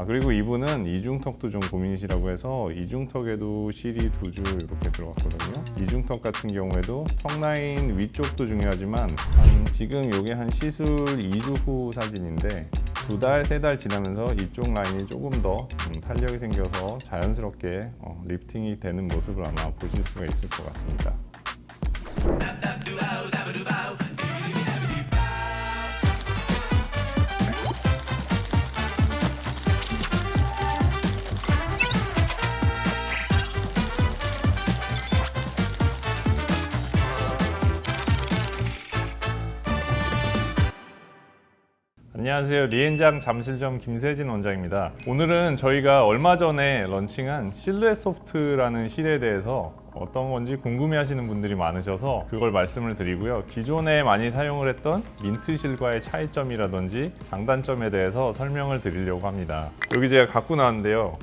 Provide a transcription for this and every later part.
그리고 이분은 이중턱도 좀 고민이시라고 해서 이중턱에도 실이 2줄 이렇게 들어갔거든요. 이중턱 같은 경우에도 턱 라인 위쪽도 중요하지만 지금 이게 한 시술 2주 후 사진인데 2달, 3달 지나면서 이쪽 라인이 조금 더 탄력이 생겨서 자연스럽게 리프팅이 되는 모습을 아마 보실 수가 있을 것 같습니다. 안녕하세요. 리엔장 잠실점 김세진 원장입니다. 오늘은 저희가 얼마 전에 런칭한 실루엣 소프트라는 실에 대해서 어떤 건지 궁금해하시는 분들이 많으셔서 그걸 말씀을 드리고요. 기존에 많이 사용을 했던 민트실과의 차이점이라든지 장단점에 대해서 설명을 드리려고 합니다. 여기 제가 갖고 나왔는데요.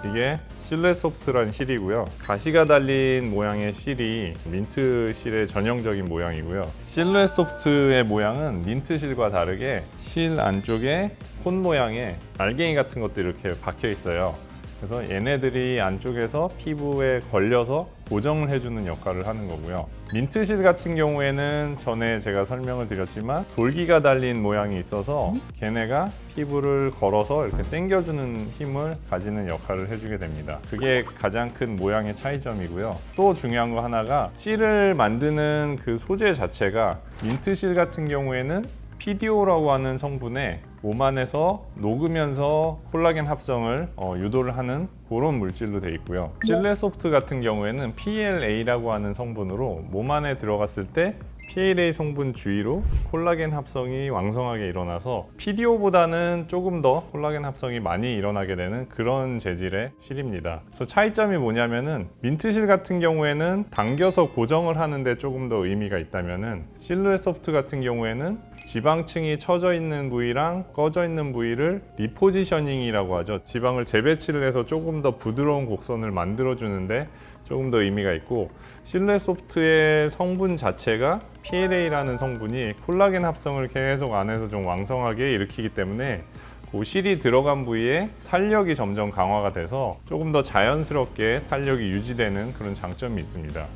이게 실루엣 소프트라는 실이고요. 가시가 달린 모양의 실이 민트 실의 전형적인 모양이고요. 실루엣 소프트의 모양은 민트 실과 다르게 실 안쪽에 콘 모양의 알갱이 같은 것들이 이렇게 박혀 있어요. 그래서 얘네들이 안쪽에서 피부에 걸려서 고정을 해주는 역할을 하는 거고요. 민트실 같은 경우에는 전에 제가 설명을 드렸지만 돌기가 달린 모양이 있어서 걔네가 피부를 걸어서 이렇게 당겨주는 힘을 가지는 역할을 해주게 됩니다. 그게 가장 큰 모양의 차이점이고요. 또 중요한 거 하나가 실을 만드는 그 소재 자체가 민트실 같은 경우에는 PDO라고 하는 성분에 몸 안에서 녹으면서 콜라겐 합성을 유도를 하는 그런 물질로 되어 있고요. 실루엣 소프트 같은 경우에는 PLA라고 하는 성분으로 몸 안에 들어갔을 때 PLA 성분 주위로 콜라겐 합성이 왕성하게 일어나서 PDO보다는 조금 더 콜라겐 합성이 많이 일어나게 되는 그런 재질의 실입니다. 그래서 차이점이 뭐냐면은 민트실 같은 경우에는 당겨서 고정을 하는데 조금 더 의미가 있다면은 실루엣 소프트 같은 경우에는 지방층이 처져 있는 부위랑 꺼져 있는 부위를 리포지셔닝이라고 하죠. 지방을 재배치를 해서 조금 더 부드러운 곡선을 만들어 주는데 조금 더 의미가 있고, 실루엣 소프트의 성분 자체가 PLA라는 성분이 콜라겐 합성을 계속 안에서 좀 왕성하게 일으키기 때문에 그 실이 들어간 부위에 탄력이 점점 강화가 돼서 조금 더 자연스럽게 탄력이 유지되는 그런 장점이 있습니다.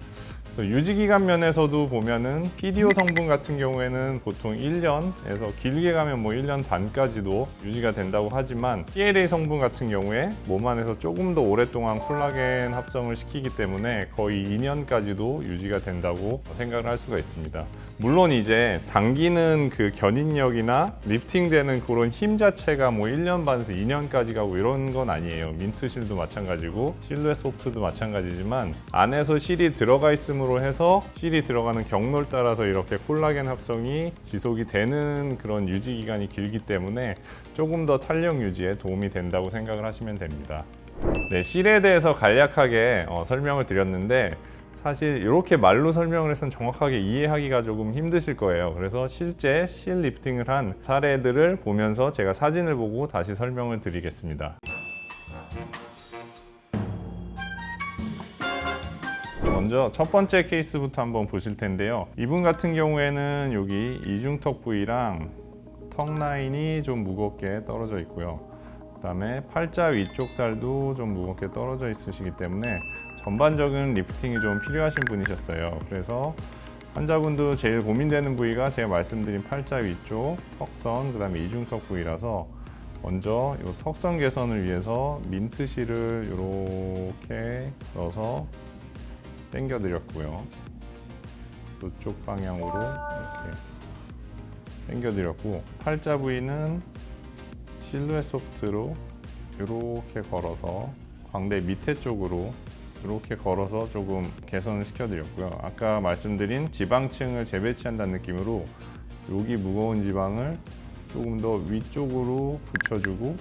그래서 유지기간 면에서도 보면은 PDO 성분 같은 경우에는 보통 1년에서 길게 가면 뭐 1년 반까지도 유지가 된다고 하지만 PLA 성분 같은 경우에 몸 안에서 조금 더 오랫동안 콜라겐 합성을 시키기 때문에 거의 2년까지도 유지가 된다고 생각을 할 수가 있습니다. 물론 이제 당기는 그 견인력이나 리프팅되는 그런 힘 자체가 뭐 1년 반에서 2년까지 가고 이런 건 아니에요. 민트실도 마찬가지고 실루엣 소프트도 마찬가지지만 안에서 실이 들어가 있음으로 해서 실이 들어가는 경로를 따라서 이렇게 콜라겐 합성이 지속이 되는 그런 유지 기간이 길기 때문에 조금 더 탄력 유지에 도움이 된다고 생각을 하시면 됩니다. 네, 실에 대해서 간략하게 설명을 드렸는데 사실 이렇게 말로 설명을 해서는 정확하게 이해하기가 조금 힘드실 거예요. 그래서 실제 실 리프팅을 한 사례들을 보면서 제가 사진을 보고 다시 설명을 드리겠습니다. 먼저 첫 번째 케이스부터 한번 보실 텐데요. 이분 같은 경우에는 여기 이중턱 부위랑 턱 라인이 좀 무겁게 떨어져 있고요. 그 다음에 팔자 위쪽 살도 좀 무겁게 떨어져 있으시기 때문에 전반적인 리프팅이 좀 필요하신 분이셨어요. 그래서 환자분도 제일 고민되는 부위가 제가 말씀드린 팔자 위쪽 턱선, 그 다음에 이중턱 부위라서 먼저 이 턱선 개선을 위해서 민트실을 이렇게 넣어서 당겨 드렸고요. 이쪽 방향으로 이렇게 당겨 드렸고, 팔자 부위는 실루엣 소프트로 이렇게 걸어서 광대 밑에 쪽으로 이렇게 걸어서 조금 개선을 시켜드렸고요. 아까 말씀드린 지방층을 재배치한다는 느낌으로 여기 무거운 지방을 조금 더 위쪽으로 붙여주고,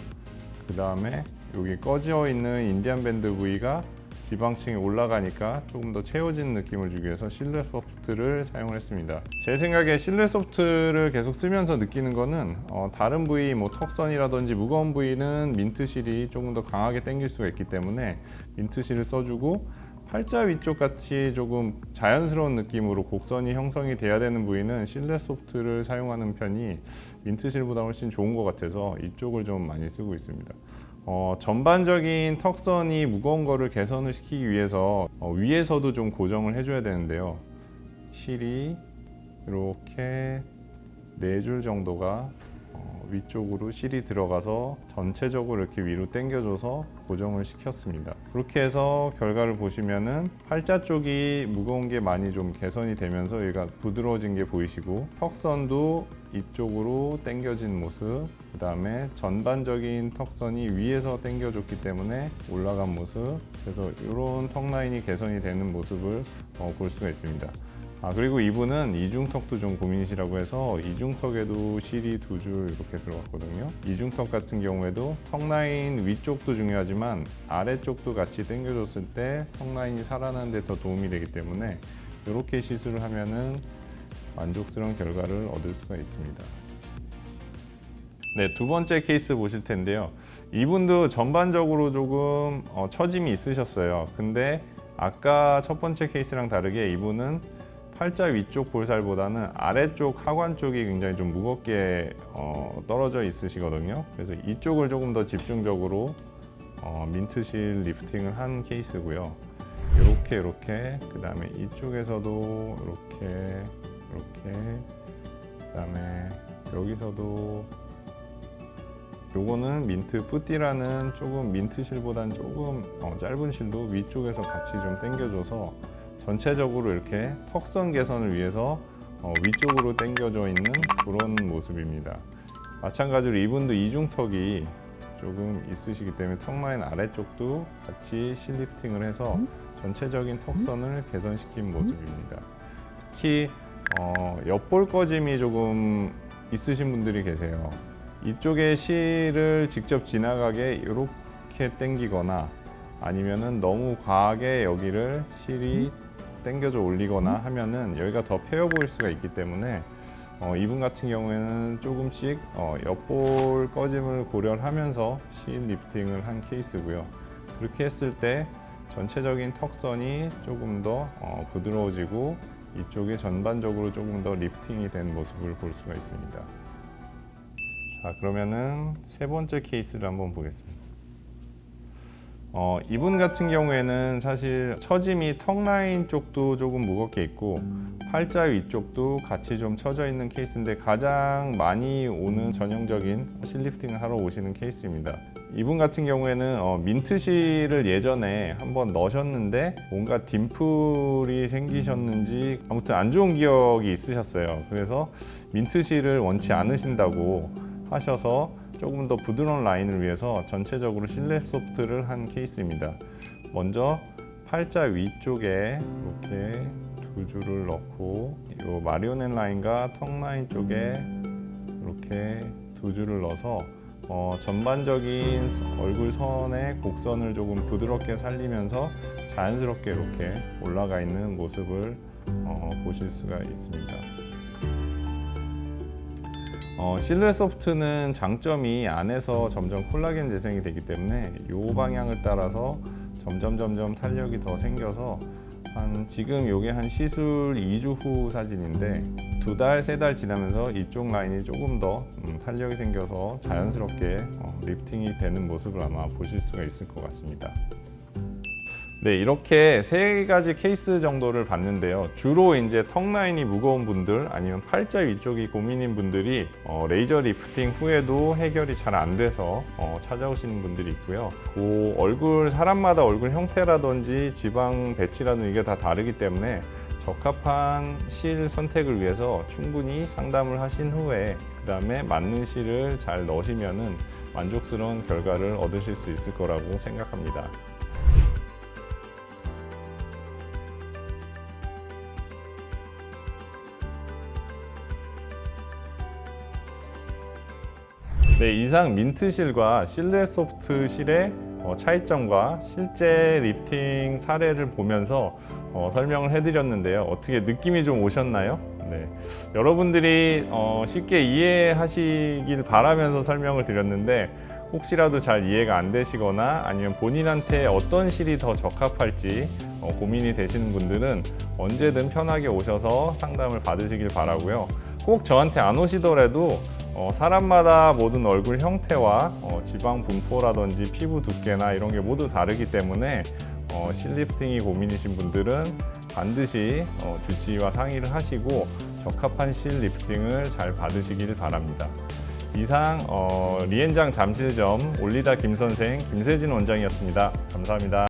그 다음에 여기 꺼져 있는 인디안 밴드 부위가 지방층이 올라가니까 조금 더 채워진 느낌을 주기 위해서 실루엣 소프트를 사용을 했습니다. 제 생각에 실루엣 소프트를 계속 쓰면서 느끼는 거는 다른 부위, 뭐 턱선이라든지 무거운 부위는 민트실이 조금 더 강하게 당길 수가 있기 때문에 민트실을 써주고, 팔자 위쪽 같이 조금 자연스러운 느낌으로 곡선이 형성이 돼야 되는 부위는 실루엣 소프트를 사용하는 편이 민트실보다 훨씬 좋은 것 같아서 이쪽을 좀 많이 쓰고 있습니다. 전반적인 턱선이 무거운 거를 개선을 시키기 위해서 위에서도 좀 고정을 해줘야 되는데요. 실이 이렇게 4줄 정도가 위쪽으로 실이 들어가서 전체적으로 이렇게 위로 당겨줘서 고정을 시켰습니다. 그렇게 해서 결과를 보시면은 팔자 쪽이 무거운 게 많이 좀 개선이 되면서 얘가 부드러워진 게 보이시고, 턱선도 이쪽으로 당겨진 모습, 그 다음에 전반적인 턱선이 위에서 당겨줬기 때문에 올라간 모습, 그래서 이런 턱 라인이 개선이 되는 모습을 볼 수가 있습니다. 그리고 이분은 이중턱도 좀 고민이시라고 해서 이중턱에도 실이 2줄 이렇게 들어갔거든요. 이중턱 같은 경우에도 턱 라인 위쪽도 중요하지만 아래쪽도 같이 당겨줬을 때 턱 라인이 살아나는 데 더 도움이 되기 때문에 이렇게 시술을 하면은 만족스러운 결과를 얻을 수가 있습니다. 네, 두 번째 케이스 보실 텐데요. 이분도 전반적으로 조금 처짐이 있으셨어요. 근데 아까 첫 번째 케이스랑 다르게 이분은 팔자 위쪽 볼살보다는 아래쪽 하관 쪽이 굉장히 좀 무겁게 떨어져 있으시거든요. 그래서 이쪽을 조금 더 집중적으로 민트실 리프팅을 한 케이스고요. 이렇게 그 다음에 이쪽에서도 이렇게 그 다음에 여기서도 요거는 민트 뿌띠라는 조금 민트실보다는 조금 짧은 실도 위쪽에서 같이 좀 당겨줘서 전체적으로 이렇게 턱선 개선을 위해서 위쪽으로 당겨져 있는 그런 모습입니다. 마찬가지로 이분도 이중턱이 조금 있으시기 때문에 턱 라인 아래쪽도 같이 실리프팅을 해서 전체적인 턱선을 개선시킨 모습입니다. 특히 옆볼 꺼짐이 조금 있으신 분들이 계세요. 이쪽에 실을 직접 지나가게 이렇게 당기거나 아니면은 너무 과하게 여기를 실이 당겨져 올리거나 하면은 여기가 더 패여 보일 수가 있기 때문에 이분 같은 경우에는 조금씩 옆볼 꺼짐을 고려를 하면서 실 리프팅을 한 케이스고요. 그렇게 했을 때 전체적인 턱선이 조금 더 부드러워지고 이쪽에 전반적으로 조금 더 리프팅이 된 모습을 볼 수가 있습니다. 자, 그러면은 세 번째 케이스를 한번 보겠습니다. 이분 같은 경우에는 사실 처짐이 턱 라인 쪽도 조금 무겁게 있고 팔자 위쪽도 같이 좀 처져 있는 케이스인데 가장 많이 오는 전형적인 실리프팅을 하러 오시는 케이스입니다. 이분 같은 경우에는 민트실을 예전에 한번 넣으셨는데 뭔가 딤플이 생기셨는지 아무튼 안 좋은 기억이 있으셨어요. 그래서 민트실을 원치 않으신다고 하셔서 조금 더 부드러운 라인을 위해서 전체적으로 실루엣 소프트를 한 케이스입니다. 먼저 팔자 위쪽에 이렇게 2줄을 넣고 이 마리오넷 라인과 턱 라인 쪽에 이렇게 2줄을 넣어서 전반적인 얼굴 선의 곡선을 조금 부드럽게 살리면서 자연스럽게 이렇게 올라가 있는 모습을 보실 수가 있습니다. 실루엣 소프트는 장점이 안에서 점점 콜라겐 재생이 되기 때문에 이 방향을 따라서 점점 탄력이 더 생겨서 지금 이게 한 시술 2주 후 사진인데 2달, 3달 지나면서 이쪽 라인이 조금 더 탄력이 생겨서 자연스럽게 리프팅이 되는 모습을 아마 보실 수가 있을 것 같습니다. 네, 이렇게 3가지 케이스 정도를 봤는데요. 주로 이제 턱 라인이 무거운 분들 아니면 팔자 위쪽이 고민인 분들이 레이저 리프팅 후에도 해결이 잘 안 돼서 찾아오시는 분들이 있고요. 그 얼굴 사람마다 얼굴 형태라든지 지방 배치라든지 이게 다 다르기 때문에 적합한 실 선택을 위해서 충분히 상담을 하신 후에 그 다음에 맞는 실을 잘 넣으시면은 만족스러운 결과를 얻으실 수 있을 거라고 생각합니다. 네, 이상 민트실과 실루엣 소프트 실의 차이점과 실제 리프팅 사례를 보면서 설명을 해드렸는데요. 어떻게 느낌이 좀 오셨나요? 네, 여러분들이 쉽게 이해하시길 바라면서 설명을 드렸는데 혹시라도 잘 이해가 안 되시거나 아니면 본인한테 어떤 실이 더 적합할지 고민이 되시는 분들은 언제든 편하게 오셔서 상담을 받으시길 바라고요. 꼭 저한테 안 오시더라도 사람마다 모든 얼굴 형태와 지방 분포라든지 피부 두께나 이런 게 모두 다르기 때문에 실리프팅이 고민이신 분들은 반드시 주치의와 상의를 하시고 적합한 실리프팅을 잘 받으시길 바랍니다. 이상 리엔장 잠실점 올리다 김선생 김세진 원장이었습니다. 감사합니다.